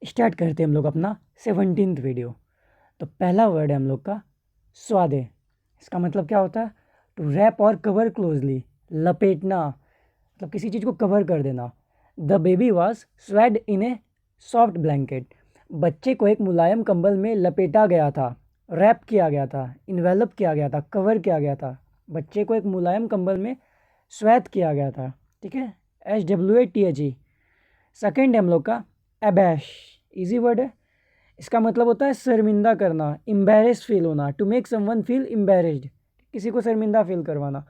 Start करते हैं हम लोग अपना 17th वीडियो। तो पहला वर्ड है हम लोग का स्वादे। इसका मतलब क्या होता है? टू रैप और कवर क्लोजली, लपेटना, मतलब किसी चीज़ को कवर कर देना। The baby was swayed in A soft blanket. बच्चे को एक मुलायम कंबल में लपेटा गया था, रैप किया गया था, इन्वेलप किया गया था, कवर किया गया था। बच्चे को एक मुलायम कंबल में स्वेत किया गया था। ठीक है, SWATHE। सेकेंड है हम लोग का एबैश। इजी वर्ड है। इसका मतलब होता है शर्मिंदा करना, एम्बेरेस फील होना, to make someone feel embarrassed, किसी को शर्मिंदा फील करवाना।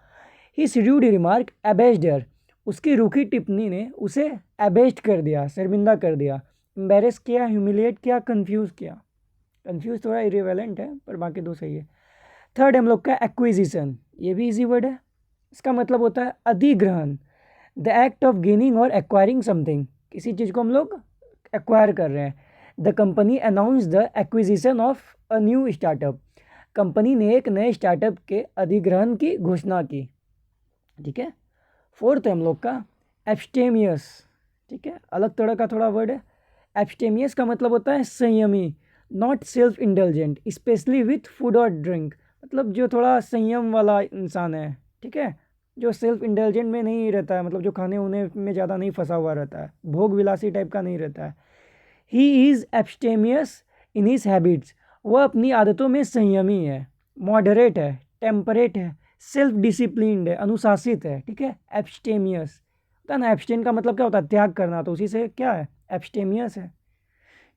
His rude remark abased her. उसकी रूखी टिप्पणी ने उसे एबेस्ड कर दिया, शर्मिंदा कर दिया। एम्बेरेस किया, ह्यूमिलिएट किया, कंफ्यूज किया। कंफ्यूज थोड़ा इरिवेलेंट है पर बाकी दो सही है। थर्ड हम लोग का एक्विजिशन। ये भी इजी वर्ड है। इसका मतलब होता है अधिग्रहण, द एक्ट ऑफ गेनिंग और एक्वायरिंग समथिंग। किसी चीज़ को हम लोग एक्वायर कर रहे हैं। The company announce the acquisition of a new startup. Company ने एक नए स्टार्टअप के अधिग्रहण की घोषणा की। ठीक है। फोर्थ है हम लोग का एब्स्टेमियस। ठीक है, अलग तरह का थोड़ा वर्ड है। एब्स्टेमियस का मतलब होता है संयमी, not self indulgent, specially with food और ड्रिंक। मतलब जो थोड़ा संयम वाला इंसान है। ठीक है, जो सेल्फ इंडल्जेंट में नहीं रहता है, मतलब जो खाने उने में ज़्यादा नहीं फंसा हुआ रहता है, भोग विलासी टाइप का नहीं रहता है। He is abstemious in his habits. वह अपनी आदतों में संयमी है, मॉडरेट है, टेम्परेट है, सेल्फ डिसिप्लिन्ड है, अनुशासित है। ठीक है, एब्स्टेमियस होता है ना। एब्स्टेन का मतलब क्या होता है? त्याग करना, तो उसी से क्या है? एब्स्टेमियस है।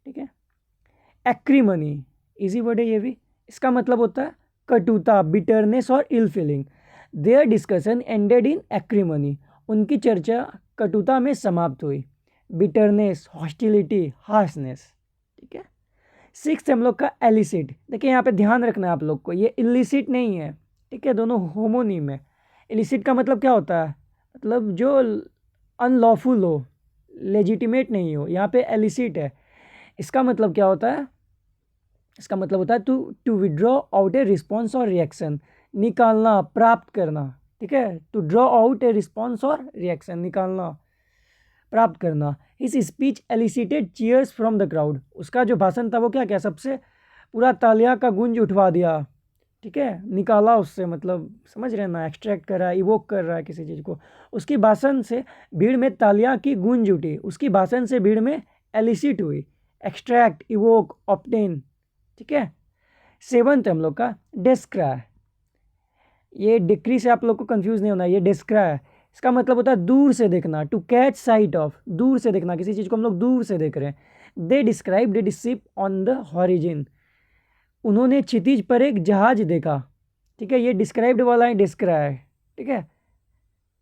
ठीक है। एक्रीमनी, इजी वर्ड है ये भी। इसका मतलब होता है कटुता, बिटरनेस और ill feeling. Their discussion ended in acrimony. उनकी चर्चा कटुता में समाप्त हुई। Bitterness, hostility, harshness. ठीक है। सिक्स्थ हम लोग का एलिसिट। देखिए यहाँ पे ध्यान रखना है आप लोग को, ये इलिसिट नहीं है। ठीक है, दोनों होमोनिम है। इलिसिट का मतलब क्या होता है? मतलब जो अनलॉफुल हो, लेजिटिमेट नहीं हो। यहाँ पे एलिसिट है। इसका मतलब क्या होता है? इसका मतलब होता है to withdraw out a response और रिएक्शन, निकालना, प्राप्त करना। ठीक है, to draw out a response और रिएक्शन, निकालना, प्राप्त करना। इस speech elicited cheers from the crowd. उसका जो भाषण था वो क्या क्या सबसे पूरा तालियां का गूंज उठवा दिया। ठीक है, निकाला उससे, मतलब समझ रहे ना, एक्सट्रैक्ट कर रहा है, इवोक कर रहा है किसी चीज़ को। उसकी भाषण से भीड़ में तालियां की गूंज उठी। उसकी भाषण से भीड़ में एलिसिट हुई, एक्सट्रैक्ट, इवोक, ऑब्टेन। ठीक है। सेवंथ हम लोग का डिस्क्राई। ये डिक्री से आप लोग को कंफ्यूज नहीं होना, ये डिस्क्राई। इसका मतलब होता है दूर से देखना, टू कैच साइट ऑफ, दूर से देखना, किसी चीज़ को हम लोग दूर से देख रहे हैं। They describe the ship on the horizon. उन्होंने क्षितिज पर एक जहाज देखा। ठीक है, ये डिस्क्राइब्ड वाला है, डिस्क्राइब। ठीक है,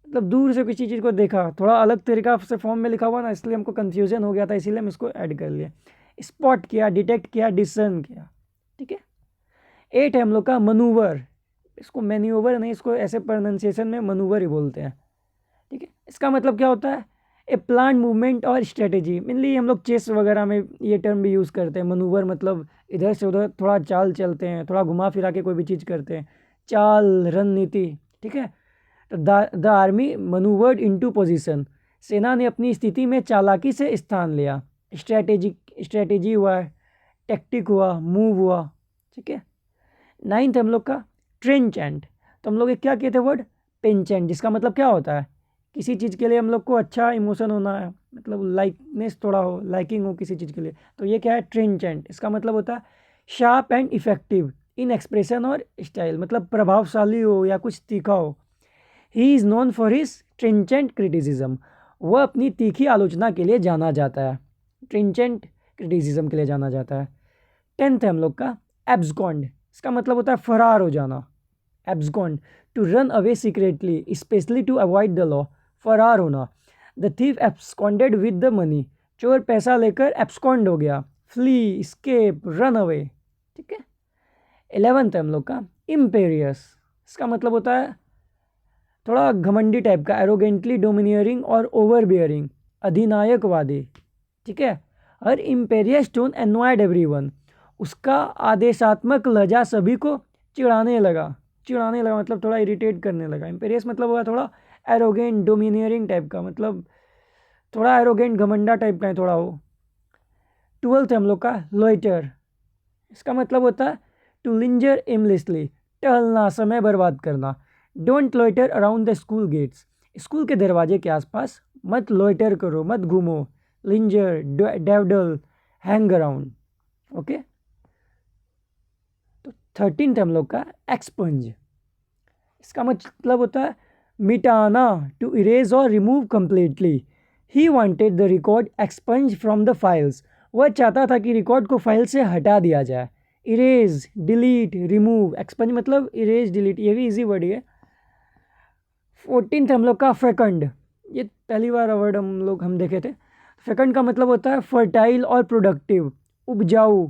मतलब दूर से किसी चीज़ को देखा, थोड़ा अलग तरीका से फॉर्म में लिखा हुआ ना, इसलिए हमको कन्फ्यूजन हो गया था, इसीलिए हम इसको ऐड कर लिए। स्पॉट किया, डिटेक्ट किया, डिसर्न किया। ठीक है। 8 है हम लोग का मनूवर। इसको मैन्यूवर नहीं, इसको ऐसे प्रोनाउंसिएशन में मनूवर ही बोलते हैं। ठीक है, इसका मतलब क्या होता है? ए प्लान मूवमेंट और स्ट्रेटेजी। मेनली हम लोग चेस वगैरह में ये टर्म भी यूज़ करते हैं। मनूवर मतलब इधर से उधर थोड़ा चाल चलते हैं, थोड़ा घुमा फिरा के कोई भी चीज़ करते हैं, चाल, रणनीति। ठीक है, तो द आर्मी मनूवर्ड इनटू पोजीशन। सेना ने अपनी स्थिति में चालाकी से स्थान लिया। स्ट्रेटेजी हुआ, टेक्टिक हुआ, मूव हुआ। ठीक है। 9th हम लोग का ट्रेंचेंट। तो हम लोग एक क्या किए थे वर्ड? पेंचेंट, जिसका मतलब क्या होता है? किसी चीज़ के लिए हम लोग को अच्छा इमोशन होना है, मतलब लाइकनेस थोड़ा हो, लाइकिंग हो किसी चीज़ के लिए, तो ये क्या है? ट्रेंचेंट। इसका मतलब होता है sharp and effective in expression और स्टाइल, मतलब प्रभावशाली हो या कुछ तीखा हो। He is known for his trenchant criticism. वह अपनी तीखी आलोचना के लिए जाना जाता है। ट्रेंचेंट क्रिटिसिज्म के लिए जाना जाता है। 10th है हम लोग का एब्सकॉन्ड। इसका मतलब होता है फरार हो जाना। Abscond, to run away secretly, specially to avoid the law, फरार होना। The thief absconded with the money. चोर पैसा लेकर एब्सकॉन्ड हो गया। Flee, escape, run away. ठीक है। 11th है हम लोग का इम्पेरियस। इसका मतलब होता है थोड़ा घमंडी टाइप का, एरोगेंटली डोमिनियरिंग और ओवर बियरिंग, अधिनायकवादी। ठीक है। हर इम्पेरियस टोन एनवायड एवरीवन। उसका आदेशात्मक लहजा सभी को चिढ़ाने लगा। चिढ़ाने लगा मतलब थोड़ा इरिटेट करने लगा। इम्पेरियस मतलब हुआ थोड़ा एरोगेंट, डोमिनियरिंग टाइप का, मतलब थोड़ा एरोगेंट, घमंडा टाइप का है थोड़ा हो। 12th है हम लोग का लोइटर। इसका मतलब होता है टू लिंजर एमलेसली, टहलना, समय बर्बाद करना। Don't loiter around the school gates, school के दरवाजे के आसपास मत लोइटर करो, मत घूमो। Linger, dawdle, hang around. Okay, तो 13th हम लोग का एक्सपंज। इसका मतलब होता है मिटाना, टू इरेज और remove completely. He wanted the record expunge from the files, वह चाहता था कि रिकॉर्ड को फाइल से हटा दिया जाए। इरेज, डिलीट, रिमूव, एक्सपंज मतलब इरेज, डिलीट, ये भी इजी वर्ड है। 14th हम लोग का फेकंड, ये पहली बार वर्ड हम देखे थे। फेकंड का मतलब होता है फर्टाइल और प्रोडक्टिव, उपजाऊ,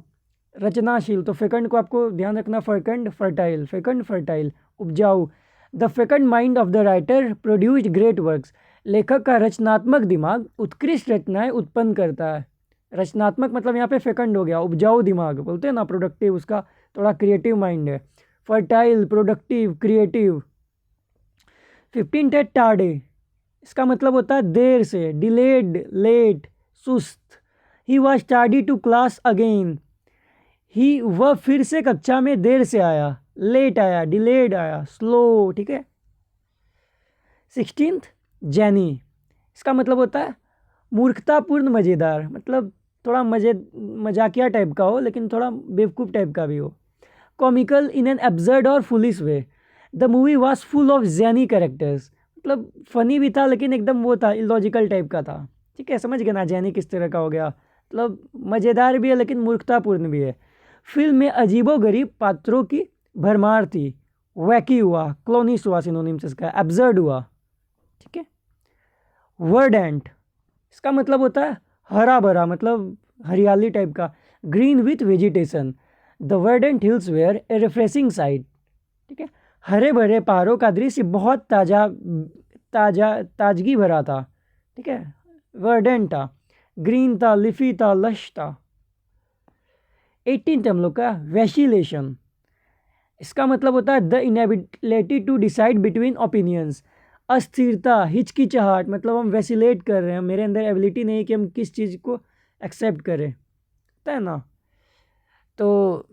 रचनाशील। तो फेकंड को आपको ध्यान रखना, फेकंड फर्टाइल, फेकंड फर्टाइल, उपजाऊ। The fecund mind of the writer produced great works, लेखक का रचनात्मक दिमाग उत्कृष्ट रचनाएं उत्पन्न करता है। रचनात्मक मतलब यहाँ पे फेकंड हो गया, उपजाऊ दिमाग बोलते हैं ना, प्रोडक्टिव उसका थोड़ा क्रिएटिव माइंड है। Fertile, productive, creative. 15th है टार्डे, इसका मतलब होता है देर से, डिलेड, लेट, सुस्त। He was tardy to class again, वह फिर से कक्षा में देर से आया, लेट आया, डिलेड आया, स्लो। ठीक है। 16th जैनी, इसका मतलब होता है मूर्खतापूर्ण मज़ेदार, मतलब थोड़ा मजाकिया टाइप का हो लेकिन थोड़ा बेवकूफ़ टाइप का भी हो। कॉमिकल इन एन एब्सर्ड और foolish way, the movie was full of zany characters, मतलब फनी भी था लेकिन एकदम वो था, इलॉजिकल टाइप का था। ठीक है, समझ गए ना जैनी किस तरह का हो गया, मतलब मज़ेदार भी है लेकिन मूर्खतापूर्ण भी है। फिल्म में अजीबोगरीब पात्रों की भरमार थी। वैकी हुआ, क्लोनिस हुआ सिनोनिम से इसका, एब्सर्ड हुआ। ठीक है। वर्डेंट, इसका मतलब होता है हरा भरा, मतलब हरियाली टाइप का। Green with vegetation, the verdant hills were a refreshing sight. ठीक है, हरे भरे पहाड़ों का दृश्य बहुत ताजगी भरा था। ठीक है, वर्डेंट था, ग्रीन था, लिफी था, लश था। 18th हम लोग का वैसिलेशन, इसका मतलब होता है the inability to decide between opinions. अस्थिरता, हिचकिचाहट, मतलब हम वैसिलेट कर रहे हैं, मेरे अंदर एबिलिटी नहीं कि हम किस चीज़ को एक्सेप्ट करें, होता है ना। तो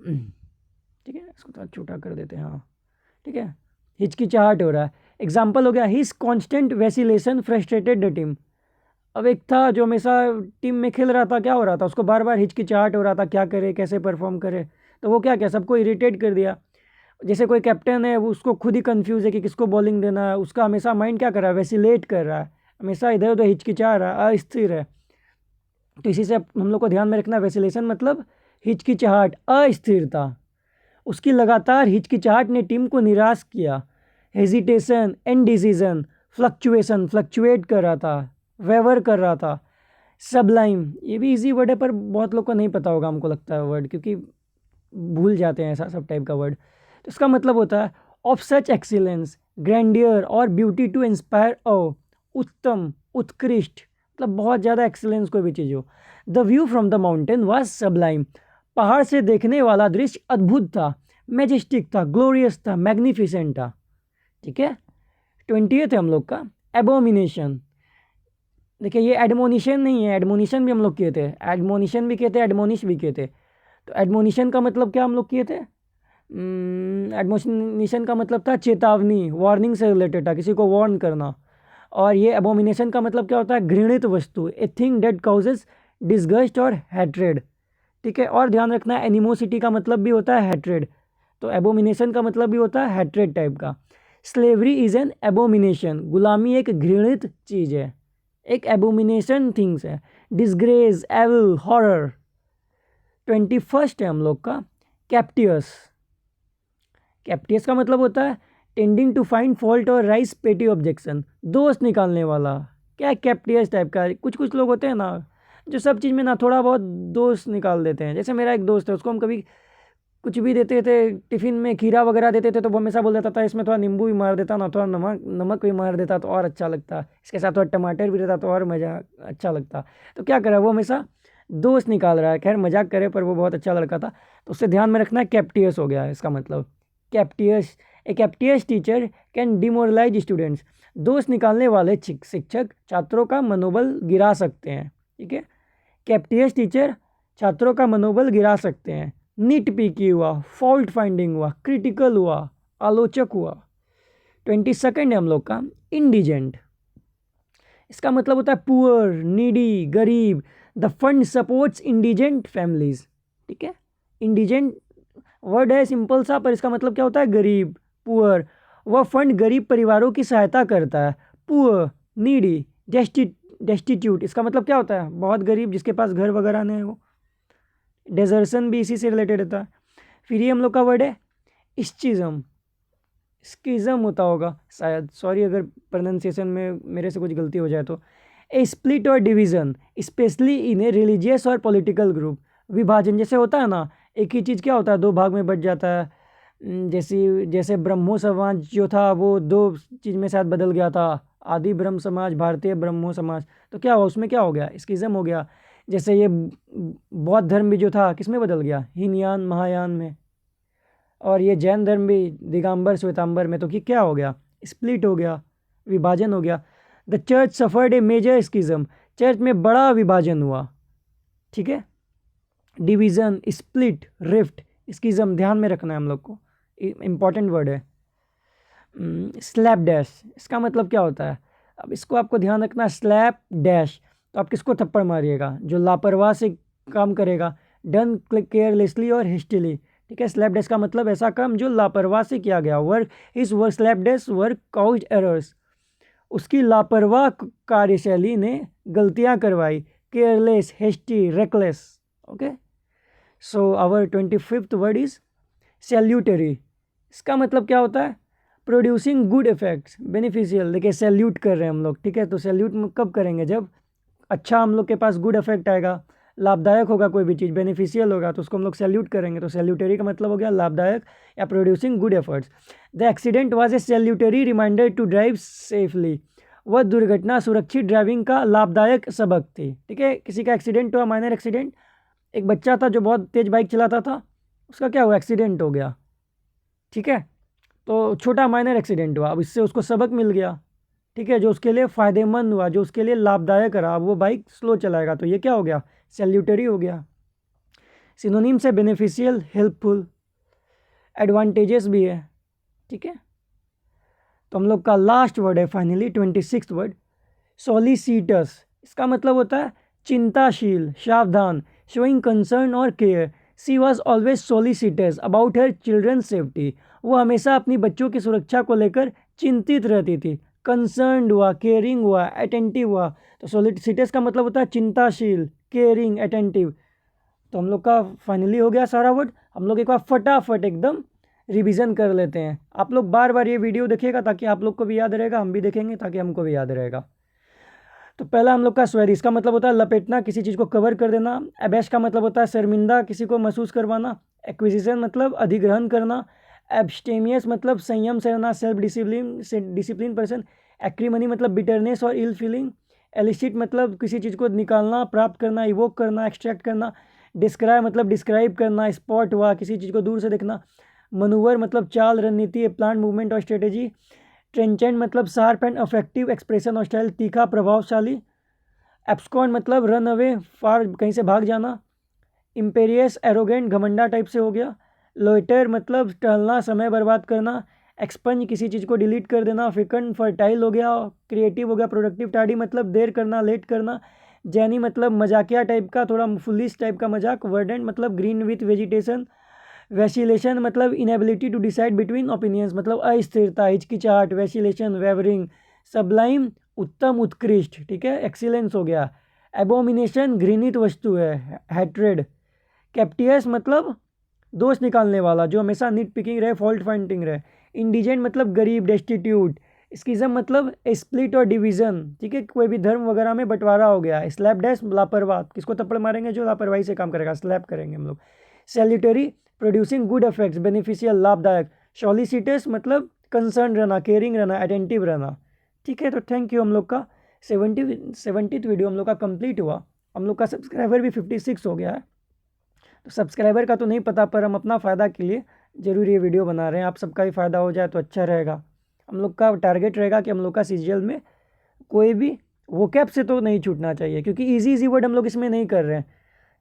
ठीक है, इसको थोड़ा छोटा कर देते हैं। हाँ ठीक है, हिचकिचाहट हो रहा है। एग्जाम्पल हो गया his constant vacillation frustrated the team. अब एक था जो हमेशा टीम में खेल रहा था, क्या हो रहा था, उसको बार बार हिचकिचाहट हो रहा था, क्या करे, कैसे परफॉर्म करे। तो वो क्या सबको इरिटेट कर दिया। जैसे कोई कैप्टन है, वो उसको खुद ही कंफ्यूज है कि किसको बॉलिंग देना है, उसका हमेशा माइंड क्या कर रहा है, वैसिलेट कर रहा है, हमेशा इधर उधर हिचकिचा रहा है, अस्थिर है। तो इसी से हम लोग को ध्यान में रखना, वैसिलेशन मतलब हिचकिचाहट, अस्थिरता। उसकी लगातार हिचकिचाहट ने टीम को निराश किया। हेजिटेशन, इनडिसीजन, फ्लक्चुएशन, फ्लक्चुएट कर रहा था, वेवर कर रहा था। सबलाइम, ये भी इजी वर्ड है पर बहुत लोग को नहीं पता होगा, हमको लगता है वर्ड, क्योंकि भूल जाते हैं ऐसा सब टाइप का वर्ड। तो इसका मतलब होता है ऑफ सच एक्सीलेंस, ग्रैंडियर और ब्यूटी टू इंस्पायर ओ, उत्तम, उत्कृष्ट, मतलब बहुत ज़्यादा एक्सीलेंस कोई भी चीज़ हो। The view from the mountain was Sublime, पहाड़ से देखने वाला दृश्य अद्भुत था, मैजेस्टिक था, ग्लोरियस था, मैग्निफिसेंट था। ठीक है। 20th है हम लोग का एबोमिनेशन। देखिए ये एडमोनिशन नहीं है, एडमोनिशन भी हम लोग किए थे, एडमोनिशन भी कहते, एडमोनिश भी कहते। तो एडमोनिशन का मतलब क्या हम लोग किए थे, एडमोनिशन का मतलब था चेतावनी, वार्निंग से रिलेटेड था, किसी को वार्न करना। और ये एबोमिनेशन का मतलब क्या होता है, घृणित वस्तु, a thing date causes disgust और हैट्रेड। ठीक है, और ध्यान रखना एनिमोसिटी का मतलब भी होता है हैट्रेड, तो एबोमिनेशन का मतलब भी होता है हैट्रेड टाइप का। स्लेवरी इज एन एबोमिनेशन, गुलामी एक घृणित चीज़ है, एक एबोमिनेशन थिंग्स है। Disgrace, evil, horror. 21st है हम लोग का कैप्टियस। कैप्टियस का मतलब होता है टेंडिंग टू फाइंड फॉल्ट और राइज पेटी ऑब्जेक्शन, दोष निकालने वाला। क्या है कैप्टियस टाइप का, कुछ कुछ लोग होते हैं ना जो सब चीज़ में ना थोड़ा बहुत दोष निकाल देते हैं। जैसे मेरा एक दोस्त है, उसको हम कभी कुछ भी देते थे, टिफ़िन में खीरा वगैरह देते थे तो वो हमेशा बोल देता था इसमें थोड़ा नींबू भी मार देता ना, थोड़ा नमक भी मार देता तो और अच्छा लगता, इसके साथ थोड़ा टमाटर भी रहता तो और मज़ा अच्छा लगता। तो क्या करा, वो हमेशा दोस्त निकाल रहा है। खैर मजाक करे पर वो बहुत अच्छा लड़का था, तो उससे ध्यान में रखना है कैप्टियस हो गया है इसका मतलब। कैप्टियस, ए कैप्टियस टीचर कैन डिमोरलाइज स्टूडेंट्स, दोस्त निकालने वाले शिक्षक छात्रों का मनोबल गिरा सकते हैं। ठीक है, कैप्टियस टीचर छात्रों का मनोबल गिरा सकते हैं। नीट पीकी हुआ, फॉल्ट फाइंडिंग हुआ, क्रिटिकल हुआ, आलोचक हुआ। 22nd है हम लोग का इंडिजेंट। इसका मतलब होता है पुअर, नीडी, गरीब। The fund supports indigent families. ठीक है, इंडिजेंट वर्ड है सिंपल सा, पर इसका मतलब क्या होता है? गरीब, पुअर। वह फंड गरीब परिवारों की सहायता करता है। पुअर, नीडी, डेस्टिट्यूट, इसका मतलब क्या होता है? बहुत गरीब, जिसके पास घर वगैरह नहीं है वो। डेजर्सन भी इसी से रिलेटेड होता है। फिर ये हम लोग का वर्ड है स्किज्म। स्किज्म होता होगा शायद, सॉरी अगर प्रोनाउंसिएशन में मेरे से कुछ गलती हो जाए तो। ए स्प्लिट और division specially in a religious और पॉलिटिकल ग्रुप। विभाजन जैसे होता है ना, एक ही चीज़ क्या होता है, दो भाग में बट जाता है। जैसे ब्रह्मो समाज जो था वो दो चीज़ में शायद बदल गया था, आदि ब्रह्म समाज, भारतीय ब्रह्मो समाज। तो क्या हुआ उसमें, क्या हो गया? स्किज्म हो गया। जैसे ये बौद्ध धर्म भी जो था किस में बदल गया? हीनयान महायान में। और ये जैन धर्म भी दिगंबर श्वेतांबर में। तो कि क्या हो गया? स्प्लिट हो गया, विभाजन हो गया। The church suffered a major schism. Church में बड़ा विभाजन हुआ। ठीक है, डिवीज़न, स्प्लिट, रिफ्ट, स्किज्म ध्यान में रखना है हम लोग को, इंपॉर्टेंट वर्ड है। स्लैप डैश, इसका मतलब क्या होता है? अब इसको आपको ध्यान रखना, स्लैप डैश। तो आप किसको थप्पड़ मारिएगा? जो लापरवाह से काम करेगा, डन केयरलेसली और हिस्टिली। ठीक है, स्लैप डैश का मतलब ऐसा काम जो लापरवाह से किया गया। Work is work slap dash work causes errors. उसकी लापरवाह कार्यशैली ने गलतियां करवाई। Careless, hasty, reckless. Okay, so our 25th word is salutary. इसका मतलब क्या होता है? Producing good effects, beneficial. देखिए सैल्यूट कर रहे हैं हम लोग, ठीक है, तो सैल्यूट कब करेंगे? जब अच्छा हम लोग के पास गुड इफेक्ट आएगा, लाभदायक होगा कोई भी चीज़, बेनिफिशियल होगा, तो उसको हम लोग सैल्यूट करेंगे। तो सैल्यूटरी का मतलब हो गया लाभदायक या producing good efforts. The accident was a salutary reminder to drive safely. वह दुर्घटना सुरक्षित ड्राइविंग का लाभदायक सबक थी। ठीक है, किसी का एक्सीडेंट हुआ, माइनर एक्सीडेंट। एक बच्चा था जो बहुत तेज बाइक चलाता था, उसका क्या हुआ? एक्सीडेंट हो गया। ठीक है, तो छोटा माइनर एक्सीडेंट हुआ, अब इससे उसको सबक मिल गया। ठीक है, जो उसके लिए फ़ायदेमंद हुआ, जो उसके लिए लाभदायक रहा, वो बाइक स्लो चलाएगा। तो ये क्या हो गया? सैल्यूटरी हो गया। सिनोनिम से बेनिफिशियल, हेल्पफुल, एडवांटेजेस भी है। ठीक है, तो हम लोग का लास्ट वर्ड है फाइनली 26th वर्ड सॉलिसिटस। इसका मतलब होता है चिंताशील, सावधान, शोइंग कंसर्न और care. She was always solicitous about her children's safety. वो हमेशा अपनी बच्चों की सुरक्षा को लेकर चिंतित रहती थी। कंसर्न हुआ, केयरिंग हुआ, अटेंटिव हुआ। तो सॉलिसिटस का मतलब होता है चिंताशील, केयरिंग, अटेंटिव। तो हम लोग का फाइनली हो गया सारा वर्ड। हम लोग एक बार फटाफट एकदम रिवीजन कर लेते हैं। आप लोग बार बार ये वीडियो देखिएगा ताकि आप लोग को भी याद रहेगा, हम भी देखेंगे ताकि हमको भी याद रहेगा। तो पहला हम लोग का स्वेरी, इसका मतलब होता है लपेटना, किसी चीज़ को कवर कर देना। एबैश का मतलब होता है शर्मिंदा, किसी को महसूस करवाना। एक्विजिशन मतलब अधिग्रहण करना। एब्स्टेमियस मतलब संयम से रहना, सेल्फ डिसिप्लिन पर्सन। एक्रीमनी मतलब बिटरनेस और इल फीलिंग। एलिसिट मतलब किसी चीज़ को निकालना, प्राप्त करना, इवोक करना, एक्सट्रैक्ट करना। डिस्क्राइब मतलब डिस्क्राइब करना, स्पॉट हुआ, किसी चीज़ को दूर से देखना। मनूवर मतलब चाल, रणनीति, प्लान, मूवमेंट और स्ट्रेटेजी। ट्रेंचेंट मतलब शार्प एंड अफेक्टिव एक्सप्रेशन और स्टाइल, तीखा, प्रभावशाली। एब्सकॉन मतलब रन अवे, फार, कहीं से भाग जाना। इम्पेरियस, एरोगेंट, घमंडा टाइप से हो गया। लोइटर मतलब टहलना, समय बर्बाद करना। एक्सपंज किसी चीज़ को डिलीट कर देना। फिकंड, फर्टाइल हो गया। क्रिएटिव हो गया, प्रोडक्टिव। टार्डी मतलब देर करना, लेट करना। जैनी मतलब मजाकिया टाइप का, थोड़ा फुलिश टाइप का मजाक। वर्डेंट मतलब ग्रीन विथ वेजिटेशन। वैसिलेशन मतलब inability to decide between opinions मतलब अस्थिरता, हिचकिचाहट, वैसिलेशन, वेवरिंग। सबलाइम उत्तम, उत्कृष्ट। ठीक है, एक्सीलेंस हो गया। एबोमिनेशन घृणित वस्तु है, हैट्रेड। कैप्टियस मतलब दोष निकालने वाला, जो हमेशा निट पिकिंग रहे, फॉल्ट फाइंडिंग रहे। इंडिजेंट मतलब गरीब, डेस्टिट्यूट। स्किज्म मतलब स्प्लिट और डिवीजन। ठीक है, कोई भी धर्म वगैरह में बंटवारा हो गया। स्लैप डैश लापरवाह, किसको थप्पड़ मारेंगे? जो लापरवाही से काम करेगा, स्लैप करेंगे हम लोग। Salutary producing good effects, beneficial, लाभदायक। सॉलिसिटस मतलब कंसर्न रहना, केयरिंग रहना, अटेंटिव रहना। ठीक है, तो थैंक यू। हम लोग का 70th वीडियो हम लोग का कंप्लीट हुआ। हम लोग का सब्सक्राइबर भी 56 हो गया है। तो सब्सक्राइबर का तो नहीं पता, पर हम अपना फ़ायदा के लिए ज़रूर ये वीडियो बना रहे हैं। आप सबका भी फ़ायदा हो जाए तो अच्छा रहेगा। हम लोग का टारगेट रहेगा कि हम लोग का सीजीएल में कोई भी वोकैब से तो नहीं छूटना चाहिए, क्योंकि इजी वर्ड हम लोग इसमें नहीं कर रहे हैं।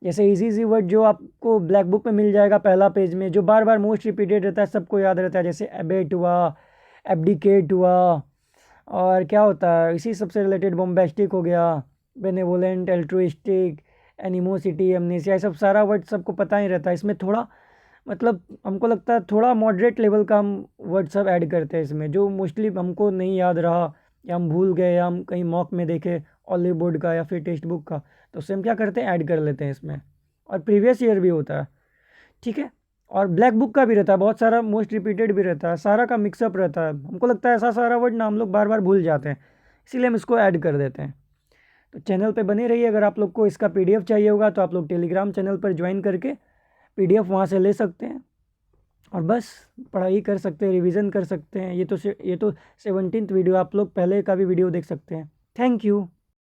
जैसे इजी वर्ड जो आपको ब्लैक बुक में मिल जाएगा पहला पेज में, जो बार बार मोस्ट रिपीटेड रहता है, सबको याद रहता है, जैसे एबेट हुआ, एब्डिकेट हुआ, और क्या होता है इसी सबसे रिलेटेड बॉम्बेस्टिक हो गया, बेनेवोलेंट, एल्ट्रुइस्टिक, एनिमोसिटी, एमनेसिया, सब सारा वर्ड सबको पता ही रहता है। इसमें थोड़ा मतलब हमको लगता है थोड़ा मॉडरेट लेवल का हम वर्ड सब ऐड करते हैं इसमें, जो मोस्टली हमको नहीं याद रहा या हम भूल गए या हम कहीं मॉक में देखे ऑलिव बोर्ड का या फिर टेक्स्ट बुक का, तो उससे हम क्या करते हैं ऐड कर लेते हैं इसमें। और प्रीवियस ईयर भी होता है, ठीक है। और ब्लैक बुक का भी रहता है, बहुत सारा मोस्ट रिपीटेड भी रहता है, सारा का मिक्सअप रहता है। हमको लगता है ऐसा सारा वर्ड ना हम लोग बार बार भूल जाते हैं, इसीलिए हम इसको ऐड कर देते हैं। तो चैनल पे बने रहिए। अगर आप लोग को इसका पीडीएफ चाहिए होगा तो आप लोग टेलीग्राम चैनल पर ज्वाइन करके पीडीएफ वहाँ से ले सकते हैं, और बस पढ़ाई कर सकते हैं, रिवीजन कर सकते हैं। ये तो 17th वीडियो, आप लोग पहले का भी वीडियो देख सकते हैं। Thank you.